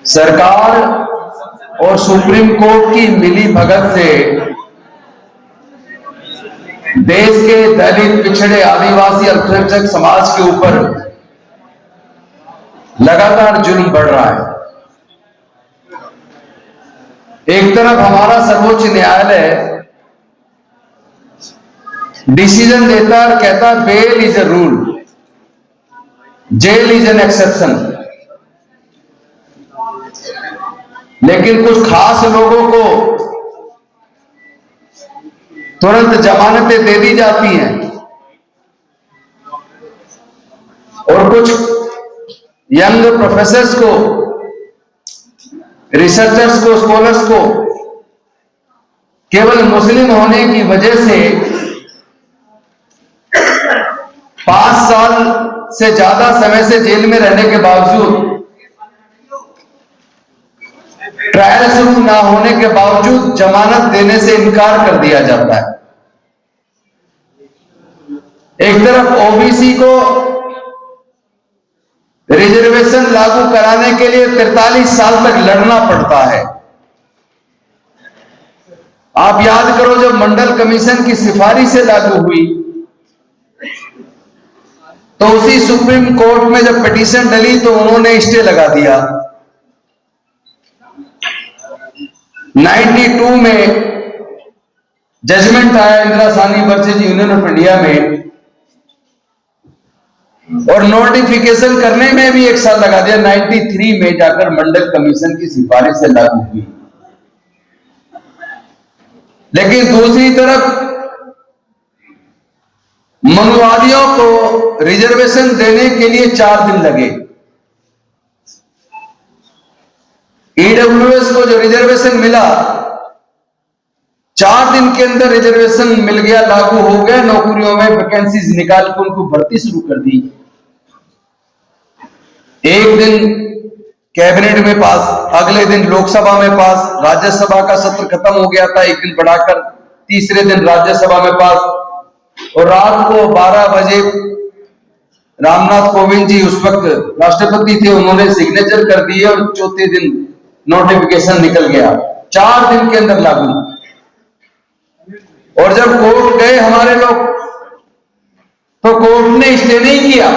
सरकार और supreme court की मिली भगत से देश के दलित, पिछड़े, आदिवासी, अल्पसंख्यक समाज के ऊपर लगातार जुल्म बढ़ रहा है। एक तरफ हमारा सर्वोच्च न्यायालय डिसीजन देता और कहता bail is a rule, jail is an exception, लेकिन कुछ खास लोगों को तुरंत जमानतें दे दी जाती हैं और कुछ यंग प्रोफेसर्स को, रिसर्चर्स को, स्कॉलर्स को केवल मुस्लिम होने की वजह से 5 साल से ज्यादा समय से जेल में रहने के बावजूद, ट्रायल शुरू ना होने के बावजूद जमानत देने से इनकार कर दिया जाता है। एक तरफ ओबीसी को रिजर्वेशन लागू कराने के लिए 43 साल तक लड़ना पड़ता है। आप याद करो, जब मंडल कमीशन की सिफारिश से लागू हुई तो उसी सुप्रीम कोर्ट में जब पिटीशन डली तो उन्होंने स्टे लगा दिया। 92 में जजमेंट आया Indira Sahni versus union of India में, और नोटिफिकेशन करने में भी 1 साल लगा दिया। 93 में जाकर मंडल कमीशन की सिफारिश से लागू हुई। लेकिन दूसरी तरफ मनुवादियों को रिजर्वेशन देने के लिए 4 दिन लगे। ईडब्ल्यूएस को जो रिजर्वेशन मिला, 4 दिन के अंदर रिजर्वेशन मिल गया, लागू हो गया। नौकरियों में वैकेंसीज निकाल के उनको भर्ती शुरू कर दी। एक दिन कैबिनेट में पास, अगले दिन लोकसभा में पास, राज्यसभा का सत्र खत्म हो गया था, एक दिन बढ़ाकर तीसरे दिन राज्यसभा में पास, और रात को 12 बजे रामनाथ कोविंद जी उस वक्त राष्ट्रपति थे, उन्होंने सिग्नेचर कर दिए और चौथे दिन नोटिफिकेशन निकल गया। 4 दिन के अंदर लागू। और जब कोर्ट गए हमारे लोग तो कोर्ट ने स्टे नहीं किया।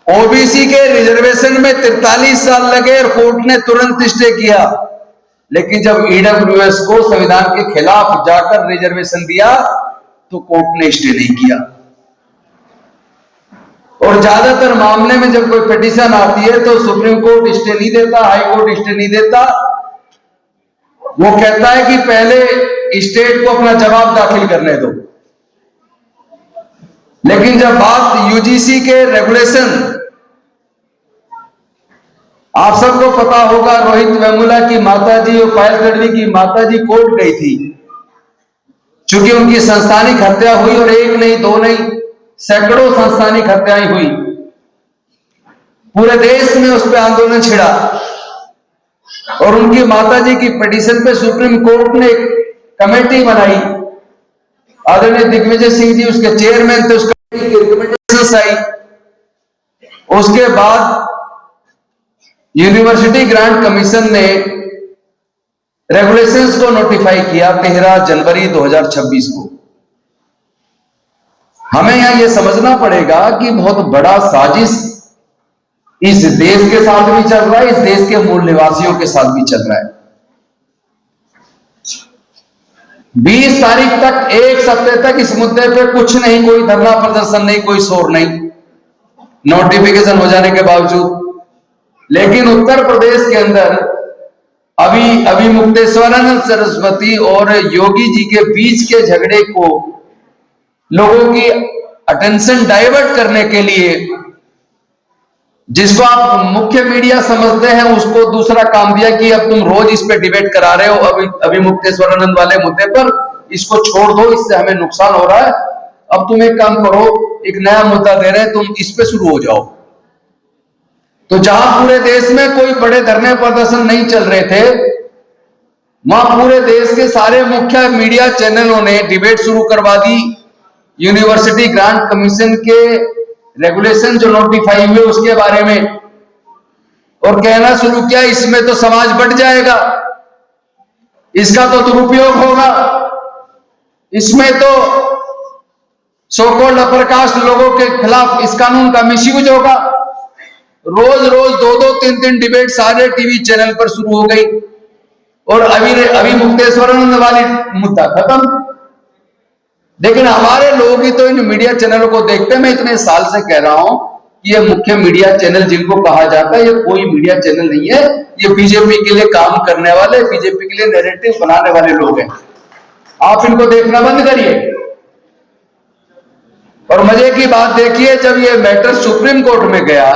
ओबीसी के रिजर्वेशन में 43 साल लगे और कोर्ट ने तुरंत स्टे किया। लेकिन जब ईडब्ल्यूएस को संविधान के खिलाफ जाकर रिजर्वेशन दिया तो कोर्ट ने स्टे नहीं किया। और ज्यादातर मामले में जब कोई पिटीशन आती है तो सुप्रीम कोर्ट स्टे नहीं देता, हाई कोर्ट स्टे नहीं देता। वो कहता है कि पहले स्टेट को अपना जवाब दाखिल करने दो। लेकिन जब बात यूजीसी के रेगुलेशन, आप सबको पता होगा, रोहित वेमुला की माताजी और पायल तडवी की माताजी कोर्ट गई थी, चूंकि उनकी संस्थानिक हत्या हुई, और 1 नहीं 2 नहीं, सैकड़ों संस्थानिक हत्याएं हुई। पूरे देश में उस पर आंदोलन छिड़ा और उनकी माताजी की पिटीशन पे सुप्रीम कोर्ट ने एक कमेटी बनाई। आदरणीय दिग्विजय सिंह जी उसके चेयरमैन थे। उस कमेटी की रिकमेंडेशंस आई। उसके बाद यूनिवर्सिटी ग्रांट कमीशन ने रेगुलेशंस को नोटिफाई किया 13 जनवरी 2026 को। हमें यहां यह समझना पड़ेगा कि बहुत बड़ा साजिश इस देश के साथ भी चल रहा है, इस देश के मूल निवासियों के साथ भी चल रहा है। 20 तारीख तक, 1 सप्ताह तक इस मुद्दे पे कुछ नहीं, कोई धरना प्रदर्शन नहीं, कोई शोर नहीं, नोटिफिकेशन हो जाने के बावजूद। लेकिन उत्तर प्रदेश के अंदर अभी मुक्तेश्वरानंद सरस्वती और योगी जी के बीच के झगड़े को लोगों की अटेंशन डाइवर्ट करने के लिए, जिसको आप मुख्य मीडिया समझते हैं, उसको दूसरा काम दिया कि अब तुम रोज इस पे डिबेट करा रहे हो, अभी मुक्तेश्वरानंद वाले मुद्दे पर, इसको छोड़ दो, इससे हमें नुकसान हो रहा है। अब तुम एक काम करो, एक नया मुद्दा दे रहे हैं, तुम इस पे शुरू हो जाओ। तो जहां पूरे देश में कोई बड़े धरने प्रदर्शन नहीं चल रहे थे, वहां पूरे देश के सारे मुख्य मीडिया चैनलों ने डिबेट शुरू करवा दी। यूनिवर्सिटी ग्रांट कमीशन के रेगुलेशन जो नोटिफाई हुए उसके बारे में, और कहना शुरू किया इसमें तो समाज बढ़ जाएगा, इसका तो दुरुपयोग होगा, इसमें तो सो कॉल्ड अपर कास्ट लोगों के खिलाफ इस कानून का मिसयूज होगा। रोज रोज 2-2, 3-3 डिबेट सारे टीवी चैनल पर शुरू हो गई और अभी मुक्तेश्वरानंद वाली मुद्दा खत्म। लेकिन हमारे लोग ही तो इन मीडिया चैनलों को देखते हैं। मैं इतने साल से कह रहा हूं कि ये मुख्य मीडिया चैनल जिनको कहा जाता है, ये कोई मीडिया चैनल नहीं है, ये बीजेपी के लिए काम करने वाले, बीजेपी के लिए नैरेटिव बनाने वाले लोग हैं। आप इनको देखना बंद करिए। और मजे की बात देखिए, जब ये मैटर सुप्रीम कोर्ट में गया,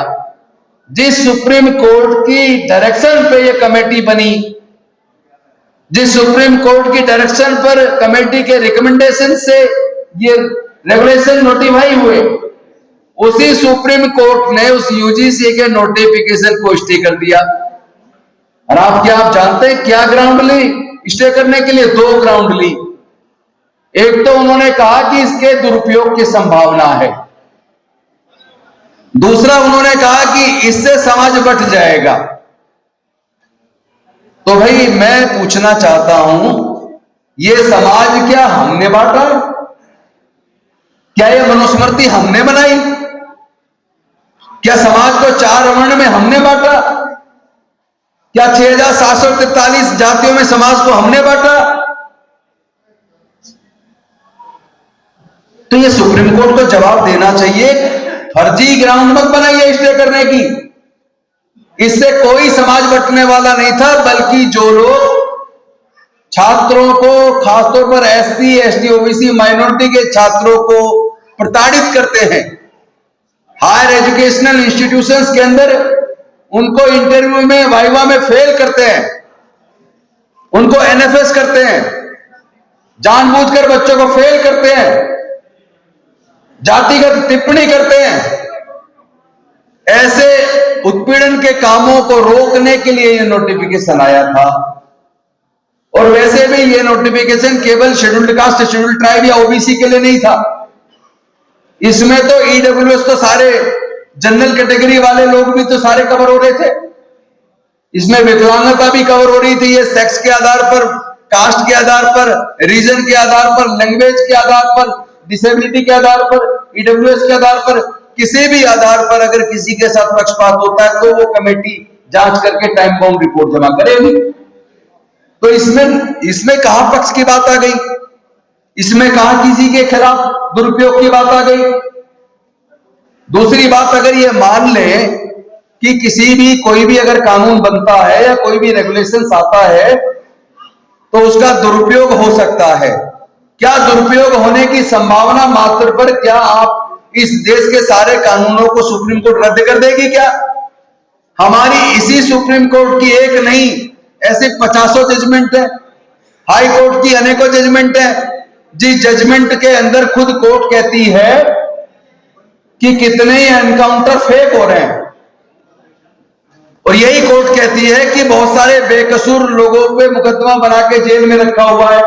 जिस सुप्रीम कोर्ट की डायरेक्शन पे ये कमेटी बनी, जिस सुप्रीम कोर्ट की डायरेक्शन पर कमेटी के रिकमेंडेशन से ये रेगुलेशन नोटिफाई हुए, उसी सुप्रीम कोर्ट ने उस यूजीसी के नोटिफिकेशन को स्टे कर दिया। और आप जानते हैं क्या ग्राउंड ली स्टे करने के लिए? 2 ग्राउंड ली। एक तो उन्होंने कहा कि इसके दुरुपयोग की संभावना है, दूसरा उन्होंने कहा कि इससे समाज बंट जाएगा। तो भाई मैं पूछना चाहता हूं, ये समाज क्या हमने बांटा? क्या ये मनुस्मृति हमने बनाई? क्या समाज को 4 वर्ण में हमने बांटा? क्या 6743 जातियों में समाज को हमने बांटा? तो ये सुप्रीम कोर्ट को जवाब देना चाहिए। फर्जी ग्राउंड मत बनाइए स्टे करने की। इससे कोई समाज बंटने वाला नहीं था, बल्कि जो लोग छात्रों को, खासतौर पर SC, ST, OBC माइनॉरिटी के छात्रों को प्रताड़ित करते हैं, हायर एजुकेशनल इंस्टीट्यूशंस के अंदर उनको इंटरव्यू में, वाइवा में फेल करते हैं, उनको NFS करते हैं, जानबूझकर बच्चों को फेल करते हैं, जातिगत टिप्पणी करते हैं। ऐसे उत्पीड़न के कामों को रोकने के लिए यह नोटिफिकेशन आया था। और वैसे भी यह नोटिफिकेशन केवल शेड्यूल्ड कास्ट, शेड्यूल्ड ट्राइब या OBC के लिए नहीं था। इसमें तो EWS तो सारे जनरल कैटेगरी वाले लोग भी तो सारे कवर हो रहे थे। इसमें विकलांगता भी कवर हो रही थी। ये सेक्स के आधार पर, कास्ट के आधार पर, रीजन के आधार पर, लैंग्वेज के आधार पर, डिसेबिलिटी के आधार पर, EWS के आधार पर, किसी भी आधार पर अगर किसी के साथ पक्षपात होता है तो वो कमेटी जांच करके टाइम बाउंड रिपोर्ट जमा करेगी। तो इसमें कहां पक्ष की बात आ गई? इसमें कहां किसी के खिलाफ दुरुपयोग की बात आ गई? दूसरी बात, अगर ये मान ले कि कोई भी अगर कानून बनता है या कोई भी रेगुलेशन आता है तो उसका दुरुपयोग हो सकता है। क्या दुरुपयोग होने की संभावना मात्र पर क्या आप इस देश के सारे कानूनों को सुप्रीम कोर्ट रद्द कर देगी क्या? हमारी इसी सुप्रीम कोर्ट की एक नहीं, ऐसे 50 जजमेंट है, हाई कोर्ट की अनेकों जजमेंट है, जिस जजमेंट के अंदर खुद कोर्ट कहती है कि कितने ही एनकाउंटर फेक हो रहे हैं। और यही कोर्ट कहती है कि बहुत सारे बेकसूर लोगों पे मुकदमा बना के जेल में रखा हुआ है।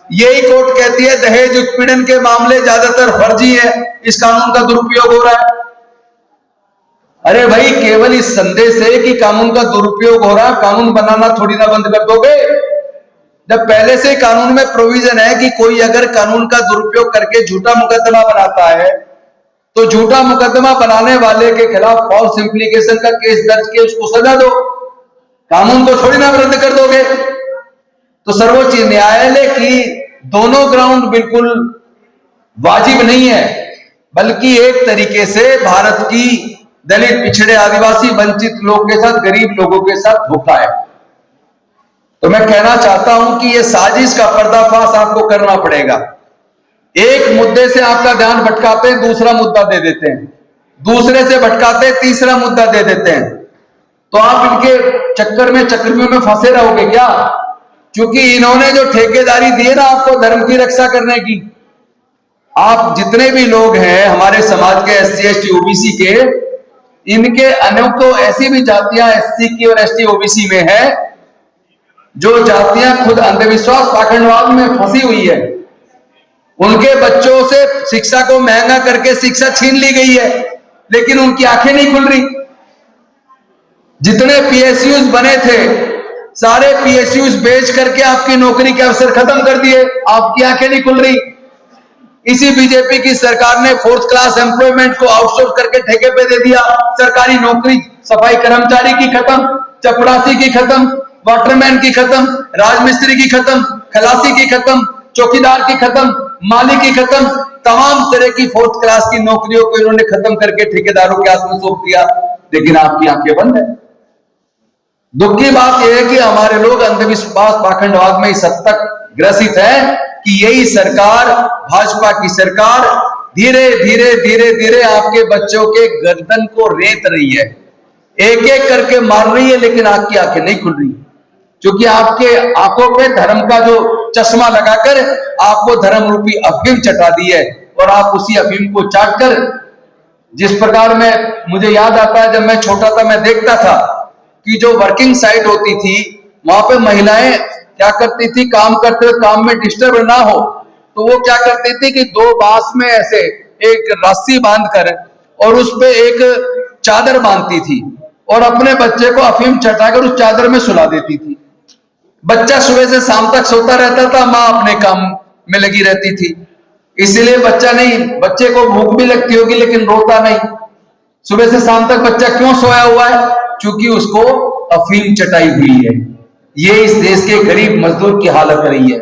यही कोर्ट कहती है दहेज उत्पीड़न के मामले ज्यादातर फर्जी है, इस कानून का दुरुपयोग हो रहा है। अरे भाई, केवल इस संदेश है कि कानून का दुरुपयोग हो रहा है, कानून बनाना थोड़ी ना बंद कर दोगे। जब पहले से कानून में प्रोविजन है कि कोई अगर कानून का दुरुपयोग करके झूठा मुकदमा बनाता है तो झूठा मुकदमा बनाने वाले के खिलाफ फॉल्स इंप्लीकेशन का केस दर्ज के उसको सजा दो, कानून को थोड़ी ना रद्द कर दोगे। तो सर्वोच्च न्यायालय की दोनों ग्राउंड बिल्कुल वाजिब नहीं है, बल्कि एक तरीके से भारत की दलित, पिछड़े, आदिवासी, वंचित लोग के साथ, गरीब लोगों के साथ धोखा है। तो मैं कहना चाहता हूं कि यह साजिश का पर्दाफाश आपको करना पड़ेगा। एक मुद्दे से आपका ध्यान भटकाते हैं, दूसरा मुद्दा दे देते हैं, दूसरे से भटकाते हैं, तीसरा मुद्दा दे देते हैं। तो आप इनके चक्कर में, चक्रव्यूह में फंसे रहोगे क्या? क्योंकि इन्होंने जो ठेकेदारी दी है ना आपको धर्म की रक्षा करने की, आप जितने भी लोग हैं हमारे समाज के SC, ST, OBC के, इनके अनेकों ऐसी भी जातियां SC की और ST, OBC में है जो जातियां खुद अंधविश्वास, पाखंडवाद में फंसी हुई है। उनके बच्चों से शिक्षा को महंगा करके शिक्षा छीन ली गई है, लेकिन उनकी आंखें नहीं खुल रही। जितने पीएसयूज बने थे सारे पीएसयूज बेच करके आपकी नौकरी के अवसर खत्म कर दिए। आपकी आंखें नहीं खुल रही। इसी बीजेपी की सरकार ने 4th क्लास एम्प्लॉयमेंट को आउटसोर्स करके ठेके पे दे दिया। सरकारी नौकरी सफाई कर्मचारी की खत्म, चपरासी की खत्म, वाटरमैन की खत्म, राजमिस्त्री की खत्म, खलासी की खत्म, चौकीदार की खत्म, माली की खत्म। तमाम तरह की 4th क्लास की नौकरियों को इन्होंने खत्म करके ठेकेदारों के हाथ में सौंप दिया। लेकिन आपकी आंखें बंद है। दुख की बात यह है कि हमारे लोग अंधविश्वास पाखंडवाद में इस हद तक ग्रसित है कि यही सरकार, भाजपा की सरकार, धीरे धीरे धीरे धीरे आपके बच्चों के गर्दन को रेत रही है, एक एक करके मार रही है। लेकिन आपकी आंखें नहीं खुल रही, क्योंकि आपके आंखों पे धर्म का जो चश्मा लगाकर आपको धर्म रूपी अफीम चटा दी है। और आप उसी अफीम को चाट कर, जिस प्रकार में मुझे याद आता है जब मैं छोटा था, मैं देखता था कि जो वर्किंग साइट होती थी वहां पे महिलाएं क्या करती थी, काम करते हुए काम में डिस्टर्ब ना हो तो वो क्या करती थी कि 2 बांस में ऐसे एक रस्सी बांधकर और उस पे एक चादर बांधती थी और अपने बच्चे को अफीम चटाकर उस चादर में सुला देती थी। बच्चा सुबह से शाम तक सोता रहता था, माँ अपने काम में लगी रहती थी। इसलिए बच्चे को भूख भी लगती होगी लेकिन रोता नहीं। सुबह से शाम तक बच्चा क्यों सोया हुआ है? क्योंकि उसको अफीम चटाई हुई है। ये इस देश के गरीब मजदूर की हालत रही है।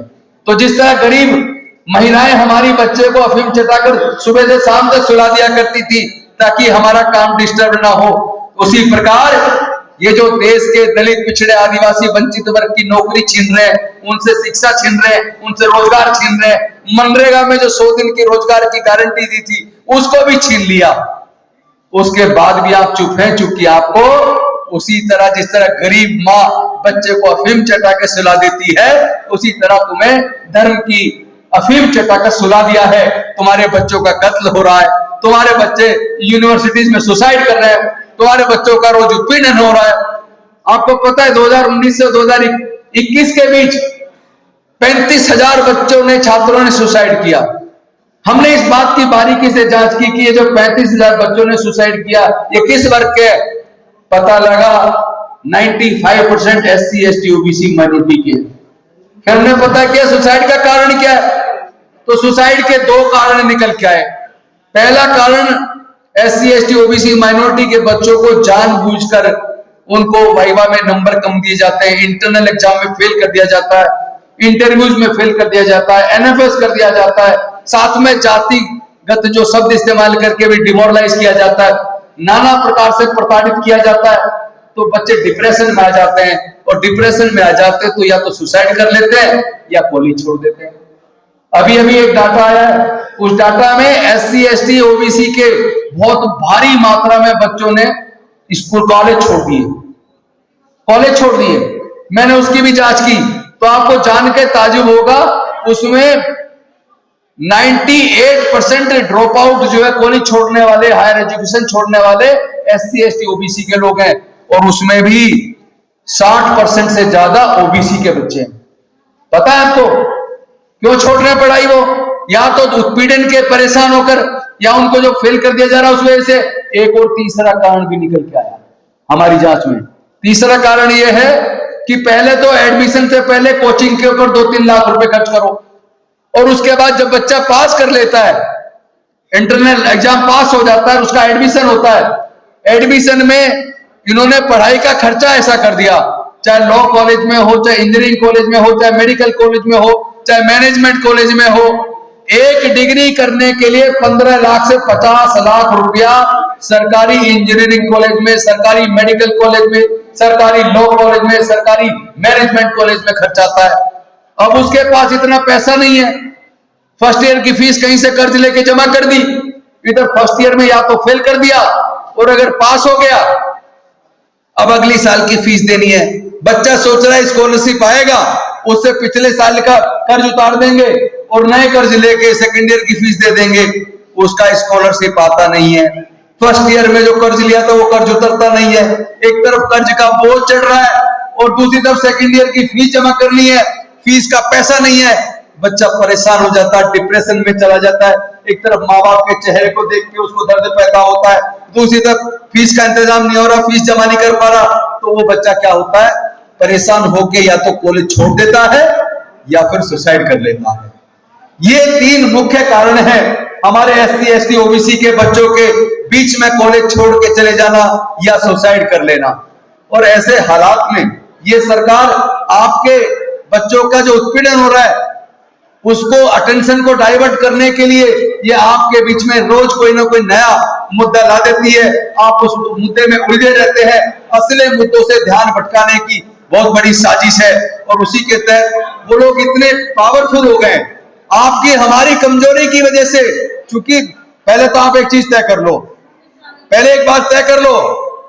तो जिस तरह गरीब महिलाएं हमारी बच्चे को अफीम चटाकर सुबह से शाम तक सुला दिया करती थी ताकि हमारा काम डिस्टर्ब ना हो, उसी प्रकार ये जो देश के दलित, पिछड़े, आदिवासी, वंचित वर्ग की नौकरी छीन रहे हैं, उनसे शिक्षा छीन रहे हैं, उनसे रोजगार छीन रहे हैं। मनरेगा में जो 100 दिन की रोजगार की गारंटी दी थी उसको भी छीन लिया। उसके बाद भी आप चुप हैं, चूंकि आपको उसी तरह जिस तरह गरीब माँ बच्चे को अफीम चटा के सुला देती है, उसी तरह तुम्हें धर्म की अफीम चटा कर सुला दिया है। तुम्हारे बच्चों का कत्ल हो रहा है, तुम्हारे बच्चे यूनिवर्सिटीज में सुसाइड कर रहे हैं, तुम्हारे बच्चों का रोज उत्पीड़न हो रहा है। आपको पता है 2019 से 2021 के बीच 35,000 बच्चों ने, छात्रों ने सुसाइड किया। हमने इस बात की बारीकी से जांच की कि ये जो 35,000 बच्चों ने सुसाइड किया ये किस वर्ग के? पता लगा 95% SC, ST, OBC माइनॉरिटी के। हमने पता किया सुसाइड का कारण क्या है, तो सुसाइड के 2 कारण निकल के आए। पहला कारण SC, ST, OBC माइनॉरिटी के बच्चों को जानबूझकर उनको वाइवा में नंबर कम दिए जाते हैं, इंटरनल एग्जाम में फेल कर दिया जाता है, इंटरव्यूज में फेल कर दिया जाता है, NFS कर दिया जाता है, साथ में जातिगत जो शब्द इस्तेमाल करके भी डिमोरलाइज किया जाता है, नाना प्रकार से प्रताड़ित किया जाता है। तो बच्चे डिप्रेशन में आ जाते हैं और डिप्रेशन में आ जाते हैं तो या तो सुसाइड कर लेते हैं या कॉलेज छोड़ देते हैं। अभी अभी एक डाटा आया है, उस डाटा में SC, ST, OBC के बहुत भारी मात्रा में बच्चों ने स्कूल, कॉलेज छोड़ दिए। मैंने उसकी भी जांच की तो आपको जान के ताजुब होगा, उसमें 98% ड्रॉप आउट जो है कॉलेज छोड़ने वाले, हायर एजुकेशन छोड़ने वाले SC, ST, OBC के लोग हैं। और उसमें भी 60% से ज्यादा OBC के बच्चे हैं। पता है आपको क्यों छोड़ रहे हैं पढ़ाई? वो या तो उत्पीड़न के परेशान होकर या उनको जो फेल कर दिया जा रहा है उस वजह से। एक और तीसरा कारण भी निकल के आया हमारी जांच में। तीसरा कारण यह है कि पहले तो एडमिशन से पहले कोचिंग के ऊपर 2-3 लाख रुपए खर्च करो और उसके बाद जब बच्चा पास कर लेता है, इंटरनल एग्जाम पास हो जाता है, उसका एडमिशन होता है। एडमिशन में इन्होंने पढ़ाई का खर्चा ऐसा कर दिया, चाहे लॉ कॉलेज में हो, चाहे इंजीनियरिंग कॉलेज में हो, चाहे मेडिकल कॉलेज में हो, चाहे मैनेजमेंट कॉलेज में हो, एक डिग्री करने के लिए 15 लाख से 50 लाख रुपया सरकारी इंजीनियरिंग कॉलेज में, सरकारी मेडिकल कॉलेज में, सरकारी लॉ कॉलेज में, सरकारी मैनेजमेंट कॉलेज में खर्च आता है। अब उसके पास इतना पैसा नहीं है, फर्स्ट ईयर की फीस कहीं से कर्ज लेके जमा कर दी, इधर फर्स्ट ईयर में या तो फेल कर दिया और अगर पास हो गया अब अगली साल की फीस देनी है। बच्चा सोच रहा है स्कॉलरशिप आएगा उससे पिछले साल का कर्ज उतार देंगे और नए कर्ज लेके सेकेंड ईयर की फीस दे देंगे, उसका स्कॉलरशिप आता नहीं है। फर्स्ट ईयर में जो कर्ज लिया था वो कर्ज उतरता नहीं है। एक तरफ कर्ज का बोझ चढ़ रहा है और दूसरी तरफ सेकेंड ईयर की फीस जमा करनी है, फीस का पैसा नहीं है। बच्चा परेशान हो जाता है, डिप्रेशन में चला जाता है। एक तरफ माँ बाप के चेहरे को देख के उसको दर्द पैदा होता है, दूसरी तरफ फीस का इंतजाम नहीं हो रहा, फीस जमा नहीं कर पा रहा, तो वो बच्चा क्या होता है, परेशान होके या तो कॉलेज छोड़ देता है या फिर सुसाइड कर लेता है। ये 3 मुख्य कारण हैं हमारे SC ST OBC के बच्चों के बीच में कॉलेज छोड़ के चले जाना या सुसाइड कर लेना। और ऐसे हालात में ये सरकार आपके बच्चों का जो उत्पीड़न हो रहा है उसको, अटेंशन को डाइवर्ट करने के लिए ये आपके बीच में रोज कोई ना कोई नया मुद्दा ला देती है। आप उस मुद्दे में उलझे रहते हैं। असली मुद्दों से ध्यान भटकाने की बहुत बड़ी साजिश है और उसी के तहत वो लोग इतने पावरफुल हो गए आपकी हमारी कमजोरी की वजह से। क्योंकि पहले तो आप एक चीज तय कर लो, पहले एक बात तय कर लो,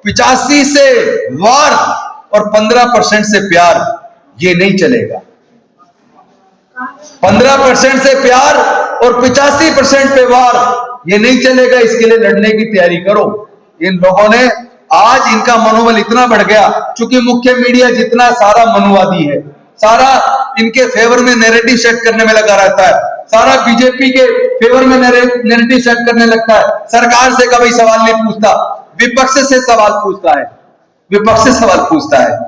85 से वार और 15% से प्यार, ये नहीं चलेगा। 15% से प्यार और 85% पे वार, ये नहीं चलेगा। इसके लिए लड़ने की तैयारी करो। इन लोगों ने आज इनका मनोबल इतना बढ़ गया, क्योंकि मुख्य मीडिया जितना सारा मनुवादी है, सारा इनके फेवर में नैरेटिव सेट करने में लगा रहता है, सारा बीजेपी के फेवर में नैरेटिव सेट करने लगता है। सरकार से कभी सवाल नहीं पूछता, विपक्ष से सवाल पूछता है, विपक्ष से सवाल पूछता है।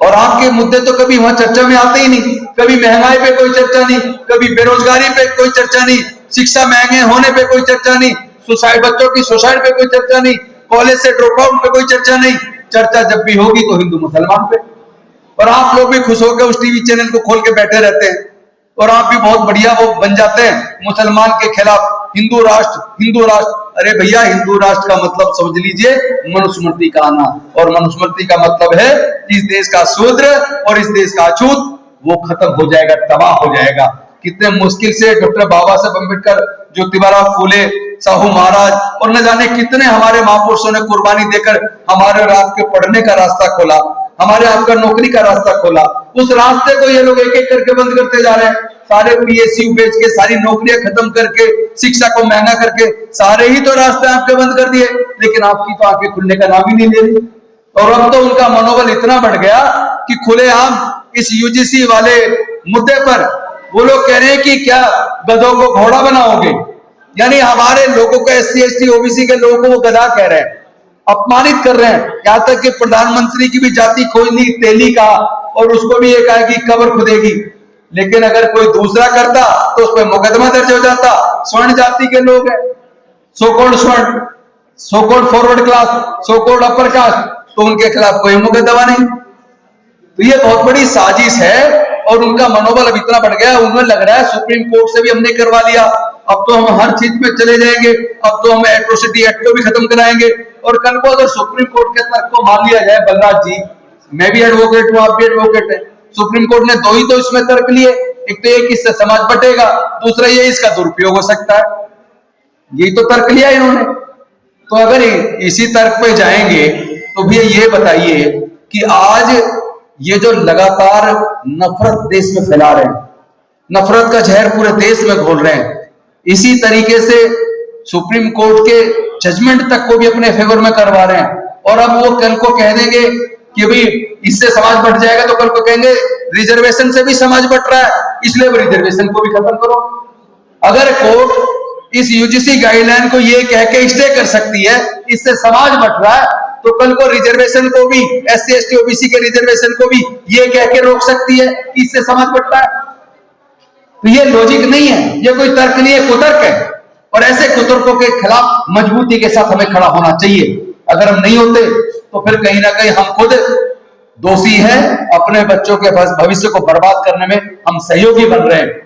और आपके मुद्दे तो कभी वहां चर्चा में आते ही नहीं। कभी महंगाई पे कोई चर्चा नहीं, कभी बेरोजगारी पे कोई चर्चा नहीं, शिक्षा महंगे होने पे कोई चर्चा नहीं, सुसाइड, बच्चों की सुसाइड पे कोई चर्चा नहीं, कॉलेज से ड्रॉप आउट पे कोई चर्चा नहीं। चर्चा जब भी होगी तो हिंदू मुसलमान पे। और आप लोग भी खुश होकर उस टीवी चैनल को खोल के बैठे रहते हैं और आप भी बहुत बढ़िया वो बन जाते हैं मुसलमान के खिलाफ, हिंदू राष्ट्र, हिंदू राष्ट्र। अरे भैया, हिंदू राष्ट्र का मतलब समझ लीजिए मनुस्मृति का आना, और मनुस्मृति का मतलब है इस देश का शूद्र और इस देश का अछूत वो खत्म हो जाएगा, तबाह हो जाएगा। कितने मुश्किल से डॉक्टर बाबा साहब अम्बेडकर, ज्योतिबा फूले, साहू महाराज और न जाने कितने हमारे महापुरुषों ने कुर्बानी देकर हमारे और आपके पढ़ने का रास्ता खोला, हमारे आपका नौकरी का रास्ता खोला। उस रास्ते को ये लोग एक एक करके बंद करते जा रहे हैं। सारे PSU बेच के, सारी नौकरियां खत्म करके, शिक्षा को महंगा करके, सारे ही तो रास्ते आपके बंद कर दिए, लेकिन आपकी तो आंखें खुलने का नाम ही नहीं ले रही। और अब तो उनका मनोबल इतना बढ़ गया कि खुलेआम इस UGC वाले मुद्दे पर वो लोग कह रहे हैं कि क्या गधों को घोड़ा बनाओगे, यानी हमारे लोगों को, SC ST OBC के लोगों को वो गधा कह रहे हैं, अपमानित कर रहे हैं। यहां तक कि प्रधानमंत्री की भी जाति खोज ली, तेली का, और उसको भी ये कहा कि कब्र खुदेगी। लेकिन अगर कोई दूसरा करता तो उस पर मुकदमा दर्ज हो जाता। स्वर्ण जाति के लोग हैं, सोकोल्ड स्वर्ण, so-called forward class, so-called upper caste, तो उनके खिलाफ कोई मुकदमा नहीं। तो ये बहुत बड़ी साजिश है और उनका मनोबल अब इतना बढ़ गया, उन्हें लग रहा है सुप्रीम कोर्ट से भी हमने करवा लिया, अब तो हम हर चीज में चले जाएंगे, अब तो हम एट्रोसिटी एक्ट को भी खत्म कराएंगे। और कल को अगर सुप्रीम कोर्ट के तर्क को मान लिया जाए, बलराज जी, मैं भी एडवोकेट हूं, आप भी एडवोकेट है, सुप्रीम कोर्ट ने 2 ही तो इसमें तर्क लिए, एक तो एक इससे समाज बटेगा, दूसरा ये इसका दुरुपयोग हो सकता है, यही तो तर्क लिया इन्होंने। तो अगर इसी तर्क पे जाएंगे तो भैया ये बताइए कि आज ये जो लगातार नफरत देश में फैला रहे हैं, नफरत का जहर पूरे देश में घोल रहे हैं, इसी तरीके से सुप्रीम कोर्ट के जजमेंट तक को भी अपने फेवर में करवा रहे हैं। और अब वो कल को कह देंगे कि भाई इससे समाज बट जाएगा, तो कल को कहेंगे रिजर्वेशन से भी समाज बट रहा है, इसलिए वो रिजर्वेशन को भी खत्म करो। अगर कोर्ट इस UGC गाइडलाइन को ये कह के स्टे कर सकती है इससे समाज बट रहा है, तो कल को रिजर्वेशन को भी, SC ST OBC के रिजर्वेशन को भी ये कह के रोक सकती है कि इससे समाज बट रहा है। तो ये लॉजिक नहीं है, ये कोई तर्क नहीं है, कुतर्क है। और ऐसे कुतर्कों के खिलाफ मजबूती के साथ हमें खड़ा होना चाहिए। अगर हम नहीं होते तो फिर कहीं ना कहीं हम खुद दोषी हैं, अपने बच्चों के भविष्य को बर्बाद करने में हम सहयोगी बन रहे हैं।